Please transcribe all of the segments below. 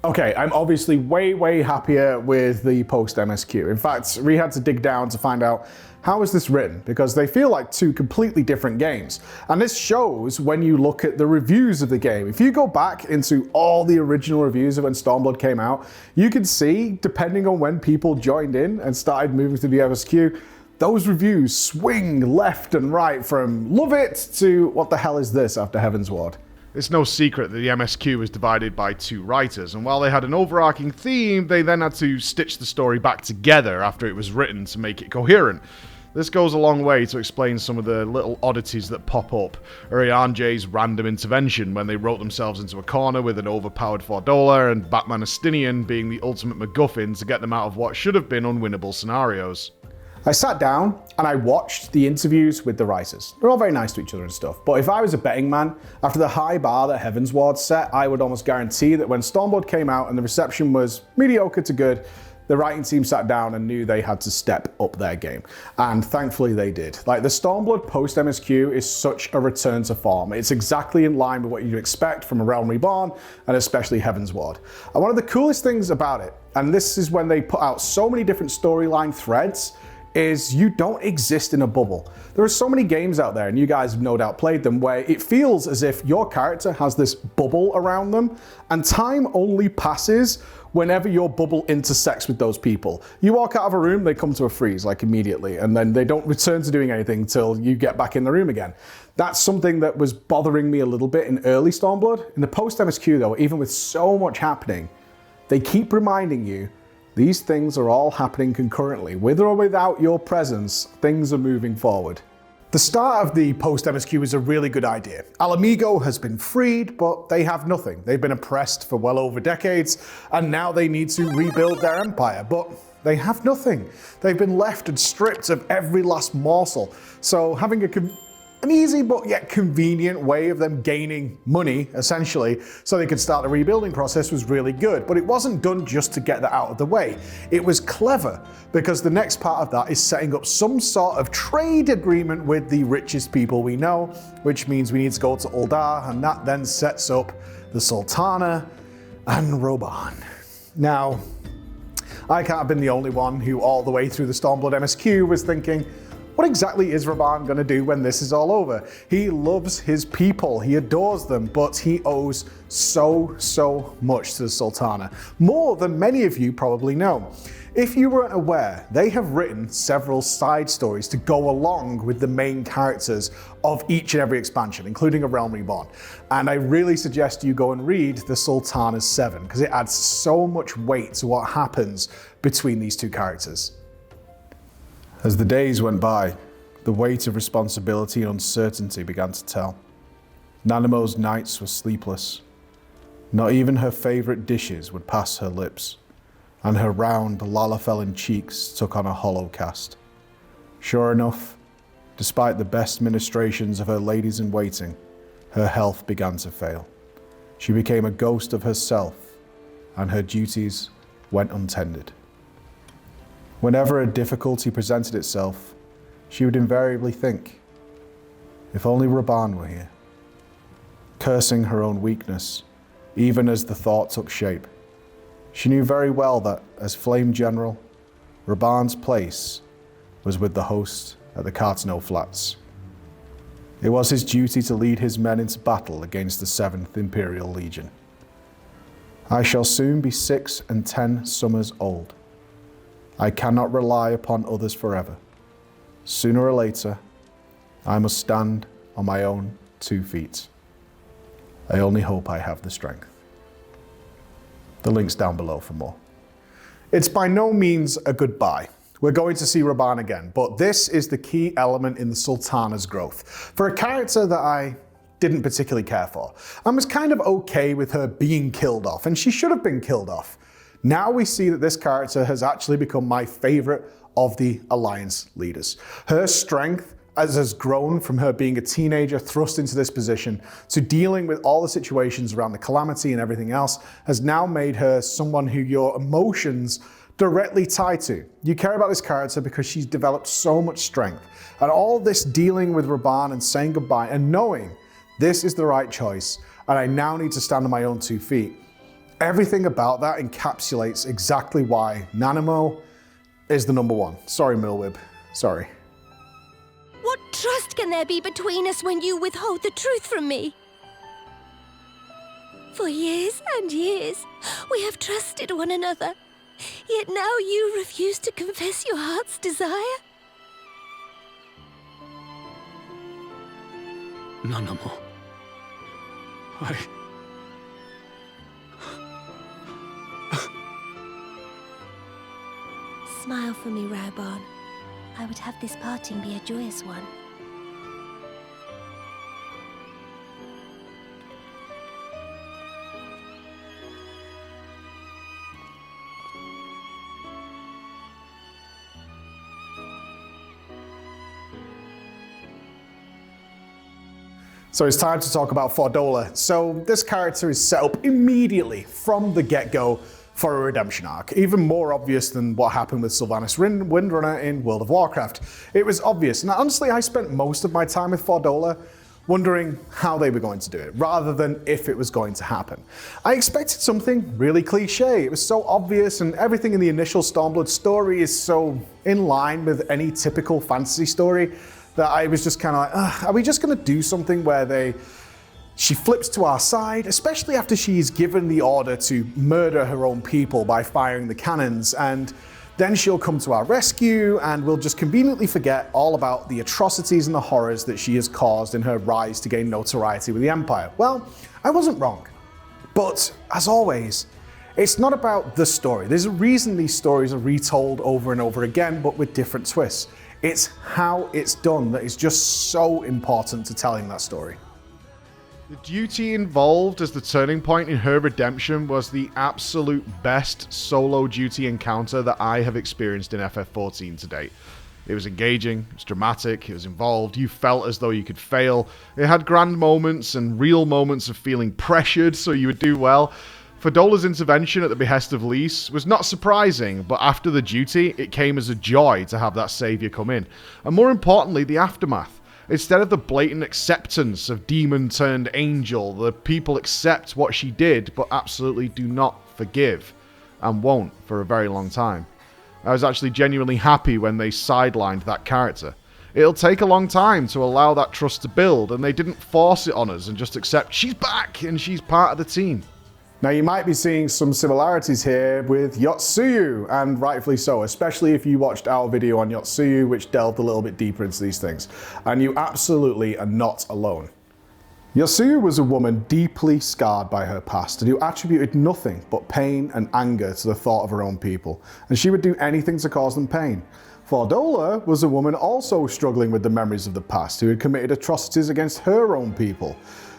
Okay, I'm obviously way happier with the Post-MSQ. In fact, we had to dig down to find out how is this written, because they feel like two completely different games. And this shows when you look at the reviews of the game. If you go back into all the original reviews of when Stormblood came out, you can see, depending on when people joined in and started moving to the MSQ, those reviews swing left and right from love it to what the hell is this after Heaven's Ward. It's no secret that the MSQ was divided by two writers, and while they had an overarching theme, they then had to stitch the story back together after it was written to make it coherent. This goes a long way to explain some of the little oddities that pop up. Urianje's random intervention when they wrote themselves into a corner with an overpowered Fordola, and Batman Astinian being the ultimate MacGuffin to get them out of what should have been unwinnable scenarios. I sat down and I watched the interviews with the writers. They're all very nice to each other and stuff, but if I was a betting man, after the high bar that Heaven's Ward set, I would almost guarantee that when Stormblood came out and the reception was mediocre to good, the writing team sat down and knew they had to step up their game. And thankfully they did. Like, the Stormblood Post-MSQ is such a return to form. It's exactly in line with what you'd expect from a Realm Reborn, and especially Heaven's Ward. And one of the coolest things about it, and this is when they put out so many different storyline threads, is you don't exist in a bubble. There are so many games out there, and you guys have no doubt played them, where it feels as if your character has this bubble around them, and time only passes whenever your bubble intersects with those people. You walk out of a room, they come to a freeze, like immediately, and then they don't return to doing anything until you get back in the room again. That's something that was bothering me a little bit in early Stormblood. In the Post-MSQ though, even with so much happening, they keep reminding you these things are all happening concurrently. With or without your presence, things are moving forward. The start of the Post-MSQ is a really good idea. Alamigo has been freed, but they have nothing. They've been oppressed for well over decades, and now they need to rebuild their empire, but they have nothing. They've been left and stripped of every last morsel. So having an easy but yet convenient way of them gaining money, essentially, so they could start the rebuilding process was really good. But it wasn't done just to get that out of the way. It was clever, because the next part of that is setting up some sort of trade agreement with the richest people we know, which means we need to go to Uldar, and that then sets up the Sultana and Roban. Now, I can't have been the only one who all the way through the Stormblood MSQ was thinking, what exactly is Roban going to do when this is all over? He loves his people, he adores them, but he owes so much to the Sultana. More than many of you probably know. If you weren't aware, they have written several side stories to go along with the main characters of each and every expansion, including A Realm Reborn. And I really suggest you go and read the Sultana's 7, because it adds so much weight to what happens between these two characters. As the days went by, the weight of responsibility and uncertainty began to tell. Nanamo's nights were sleepless. Not even her favorite dishes would pass her lips, and her round, Lalafellin cheeks took on a hollow cast. Sure enough, despite the best ministrations of her ladies-in-waiting, her health began to fail. She became a ghost of herself, and her duties went untended. Whenever a difficulty presented itself, she would invariably think, if only Roban were here. Cursing her own weakness, even as the thought took shape, she knew very well that, as Flame General, Roban's place was with the host at the Cartano Flats. It was his duty to lead his men into battle against the 7th Imperial Legion. I shall soon be 6 and 10 summers old. I cannot rely upon others forever. Sooner or later, I must stand on my own 2 feet. I only hope I have the strength. The link's down below for more. It's by no means a goodbye. We're going to see Roban again, but this is the key element in the Sultana's growth. For a character that I didn't particularly care for, I was kind of okay with her being killed off, and she should have been killed off. Now we see that this character has actually become my favorite of the Alliance leaders. Her strength has grown from her being a teenager thrust into this position to dealing with all the situations around the calamity and everything else, has now made her someone who your emotions directly tie to. You care about this character because she's developed so much strength. And all this dealing with Roban and saying goodbye and knowing this is the right choice and I now need to stand on my own 2 feet. Everything about that encapsulates exactly why Nanamo is the number one. Sorry, Milwib. Sorry. What trust can there be between us when you withhold the truth from me? For years and years, we have trusted one another. Yet now you refuse to confess your heart's desire? Nanamo. Smile for me, Raubon. I would have this parting be a joyous one. So it's time to talk about Fordola. So this character is set up immediately from the get-go for a redemption arc, even more obvious than what happened with Sylvanas Windrunner in World of Warcraft. It was obvious, and honestly I spent most of my time with Fordola wondering how they were going to do it, rather than if it was going to happen. I expected something really cliche. It was so obvious, and everything in the initial Stormblood story is so in line with any typical fantasy story that I was just kind of like, are we just going to do something where she flips to our side, especially after she's given the order to murder her own people by firing the cannons, and then she'll come to our rescue and we'll just conveniently forget all about the atrocities and the horrors that she has caused in her rise to gain notoriety with the Empire. Well, I wasn't wrong. But, as always, it's not about the story. There's a reason these stories are retold over and over again, but with different twists. It's how it's done that is just so important to telling that story. The duty involved as the turning point in her redemption was the absolute best solo duty encounter that I have experienced in FF14 to date. It was engaging, it was dramatic, it was involved, you felt as though you could fail. It had grand moments and real moments of feeling pressured so you would do well. Fordola's intervention at the behest of Lyse was not surprising, but after the duty, it came as a joy to have that saviour come in. And more importantly, the aftermath. Instead of the blatant acceptance of demon turned angel, the people accept what she did, but absolutely do not forgive, and won't for a very long time. I was actually genuinely happy when they sidelined that character. It'll take a long time to allow that trust to build, and they didn't force it on us and just accept she's back and she's part of the team. Now you might be seeing some similarities here with Yotsuyu, and rightfully so, especially if you watched our video on Yotsuyu, which delved a little bit deeper into these things. And you absolutely are not alone. Yotsuyu was a woman deeply scarred by her past and who attributed nothing but pain and anger to the thought of her own people, and she would do anything to cause them pain. Fordola was a woman also struggling with the memories of the past who had committed atrocities against her own people,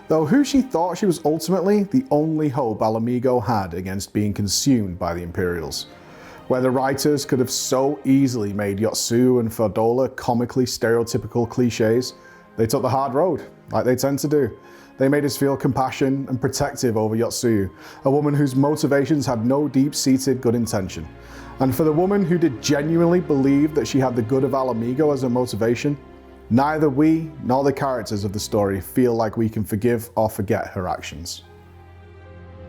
though who she thought she was ultimately the only hope Alamigo had against being consumed by the Imperials. Where the writers could have so easily made Yotsuyu and Fordola comically stereotypical cliches, they took the hard road, like they tend to do. They made us feel compassion and protective over Yotsuyu, a woman whose motivations had no deep-seated good intention. And for the woman who did genuinely believe that she had the good of Alamigo as her motivation, neither we nor the characters of the story feel like we can forgive or forget her actions.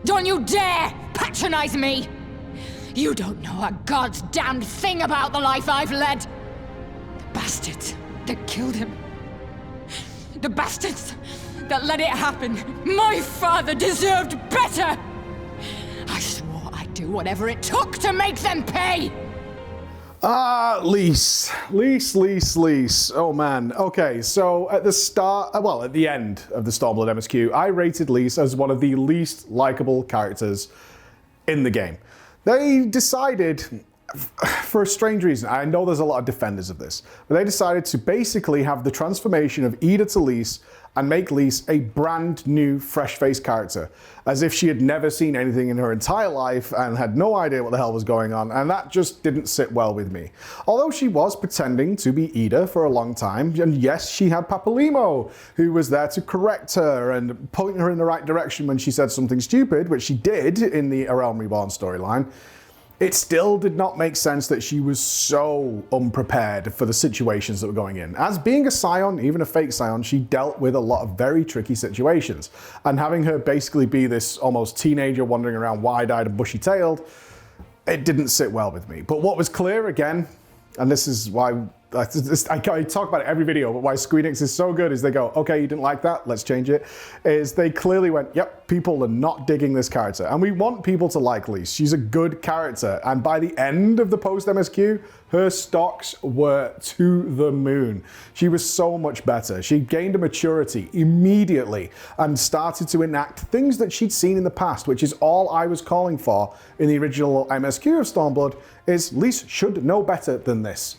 Don't you dare patronize me! You don't know a god's damned thing about the life I've led! The bastards that killed him. The bastards that let it happen. My father deserved better! I swore I'd do whatever it took to make them pay! Lyse. Oh man. Okay, so at the start, at the end of the Stormblood MSQ, I rated Lyse as one of the least likable characters in the game. They decided, for a strange reason, I know there's a lot of defenders of this, but they decided to basically have the transformation of Ida to Lyse and make Lyse a brand new, fresh-faced character, as if she had never seen anything in her entire life and had no idea what the hell was going on, and that just didn't sit well with me. Although she was pretending to be Ida for a long time, and yes, she had Papalymo, who was there to correct her and point her in the right direction when she said something stupid, which she did in the A Realm Reborn storyline. It still did not make sense that she was so unprepared for the situations that were going in. As being a Scion, even a fake Scion, she dealt with a lot of very tricky situations. And having her basically be this almost teenager wandering around wide-eyed and bushy-tailed, it didn't sit well with me. But what was clear again, and this is why I talk about it every video, but why Squeenix is so good is they go, okay, you didn't like that, let's change it, is they clearly went, yep, people are not digging this character. And we want people to like Lyse. She's a good character. And by the end of the Post-MSQ, her stocks were to the moon. She was so much better. She gained a maturity immediately and started to enact things that she'd seen in the past, which is all I was calling for in the original MSQ of Stormblood, is Lyse should know better than this.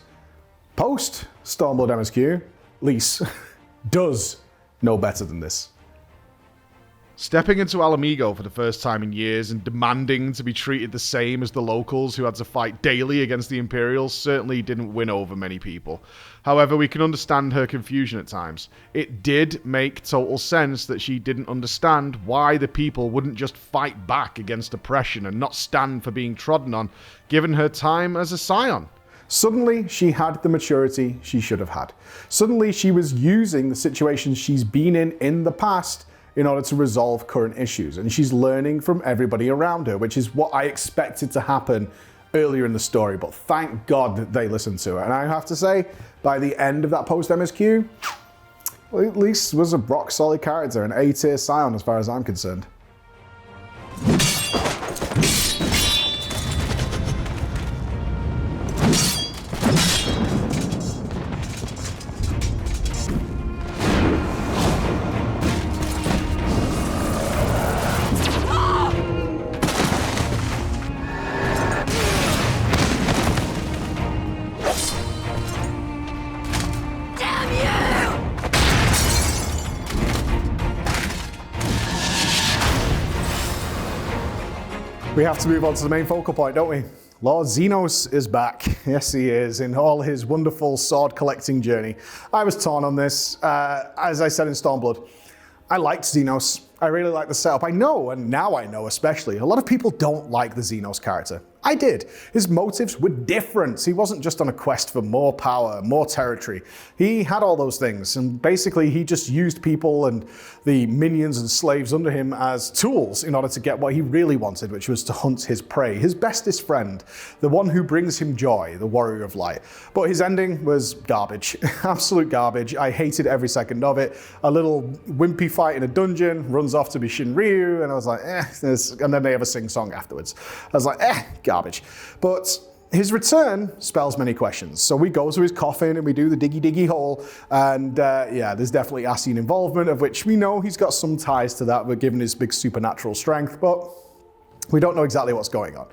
Post Stormblood MSQ, Lyse does know better than this. Stepping into Alamigo for the first time in years and demanding to be treated the same as the locals who had to fight daily against the Imperials certainly didn't win over many people. However, we can understand her confusion at times. It did make total sense that she didn't understand why the people wouldn't just fight back against oppression and not stand for being trodden on, given her time as a Scion. Suddenly, she had the maturity she should have had. Suddenly, she was using the situations she's been in the past in order to resolve current issues. And she's learning from everybody around her, which is what I expected to happen earlier in the story. But thank God that they listened to her. And I have to say, by the end of that Post-MSQ, Lyse was a rock-solid character, an A-tier Scion as far as I'm concerned. We have to move on to the main focal point, don't we? Lord Zenos is back. Yes, he is, in all his wonderful sword collecting journey. I was torn on this. As I said in Stormblood, I liked Zenos. I really like the setup. I know, and now I know especially, a lot of people don't like the Zenos character. I did. His motives were different. He wasn't just on a quest for more power, more territory. He had all those things, and basically he just used people and the minions and slaves under him as tools in order to get what he really wanted, which was to hunt his prey, his bestest friend, the one who brings him joy, the warrior of light. But his ending was garbage, absolute garbage. I hated every second of it. A little wimpy fight in a dungeon, runs off to be Shinryu, and I was like, and then they have a sing-song afterwards. I was like, garbage. But his return spells many questions. So we go to his coffin and we do the diggy hole, and yeah, there's definitely Ascian involvement, of which we know he's got some ties to that, but given his big supernatural strength, but we don't know exactly what's going on.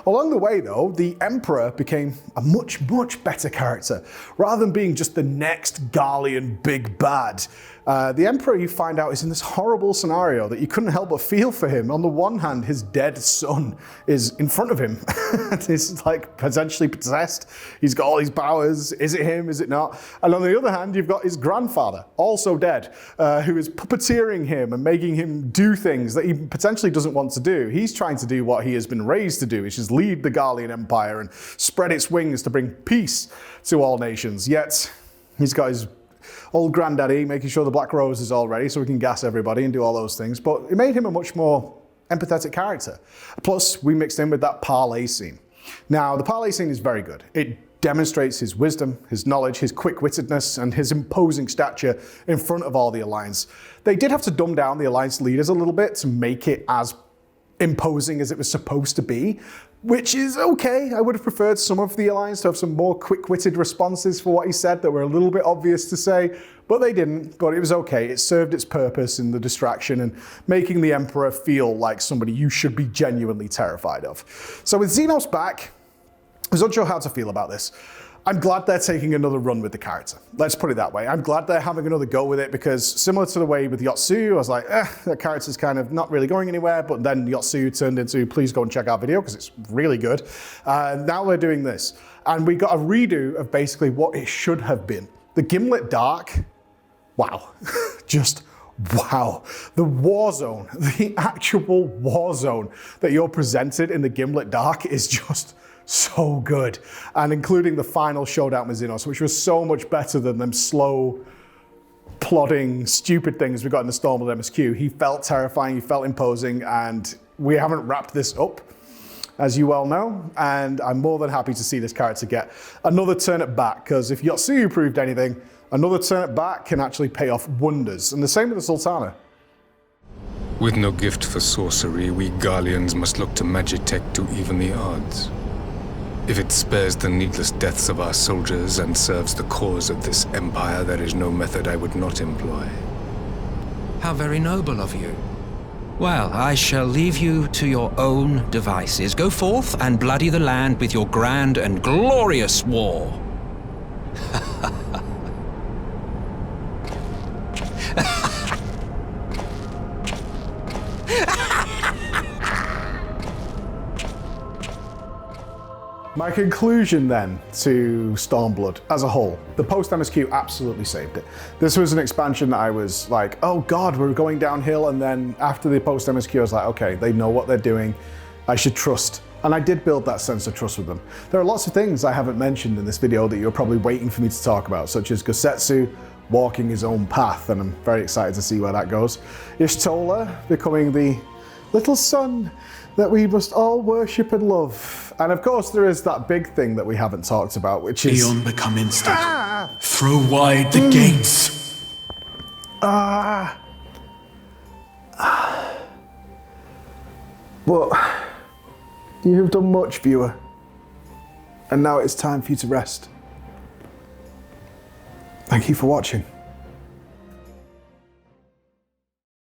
Along the way, though, the Emperor became a much, much better character. Rather than being just the next Garlean big bad, the Emperor, you find out, is in this horrible scenario that you couldn't help but feel for him. On the one hand, his dead son is in front of him. He's like potentially possessed. He's got all these powers. Is it him? Is it not? And on the other hand, you've got his grandfather, also dead, who is puppeteering him and making him do things that he potentially doesn't want to do. He's trying to do what he has been raised to do, which is lead the Garlean Empire and spread its wings to bring peace to all nations. Yet, he's got his old granddaddy making sure the Black Rose is all ready so we can gas everybody and do all those things. But it made him a much more empathetic character. Plus, we mixed in with that parlay scene. Now, the parlay scene is very good. It demonstrates his wisdom, his knowledge, his quick-wittedness, and his imposing stature in front of all the Alliance. They did have to dumb down the Alliance leaders a little bit to make it as imposing as it was supposed to be, which is okay. I would have preferred some of the Alliance to have some more quick-witted responses for what he said that were a little bit obvious to say, but they didn't, but it was okay. It served its purpose in the distraction and making the Emperor feel like somebody you should be genuinely terrified of. So with Zenos back, I was unsure how to feel about this. I'm glad they're taking another run with the character. Let's put it that way. I'm glad they're having another go with it, because similar to the way with Yotsuyu, I was like, that character's kind of not really going anywhere, but then Yotsuyu turned into, please go and check our video, because it's really good. Now we're doing this. And we got a redo of basically what it should have been. The Gimlet Dark, wow, just wow, the war zone, the actual war zone that you're presented in the Gimlet Dark is just so good. And including the final showdown with Zenos, which was so much better than them slow, plodding, stupid things we got in the Stormblood MSQ. He felt terrifying, he felt imposing, and we haven't wrapped this up, as you well know, and I'm more than happy to see this character get another turn at bat, because if Yotsuyu proved anything, another turn at bat can actually pay off wonders, and the same with the Sultana. With no gift for sorcery, we Garleans must look to Magitech to even the odds. If it spares the needless deaths of our soldiers and serves the cause of this empire, there is no method I would not employ. How very noble of you. Well, I shall leave you to your own devices. Go forth and bloody the land with your grand and glorious war. My conclusion then to Stormblood as a whole, the Post-MSQ absolutely saved it. This was an expansion that I was like, oh God, we're going downhill, and then after the Post-MSQ I was like, okay, they know what they're doing, I should trust. And I did build that sense of trust with them. There are lots of things I haven't mentioned in this video that you're probably waiting for me to talk about, such as Gosetsu walking his own path, and I'm very excited to see where that goes. Y'shtola becoming the little son that we must all worship and love. And of course there is that big thing that we haven't talked about, which is... Beyond become instant. Throw wide the gates. But you have done much, viewer. And now it's time for you to rest. Thank you for watching.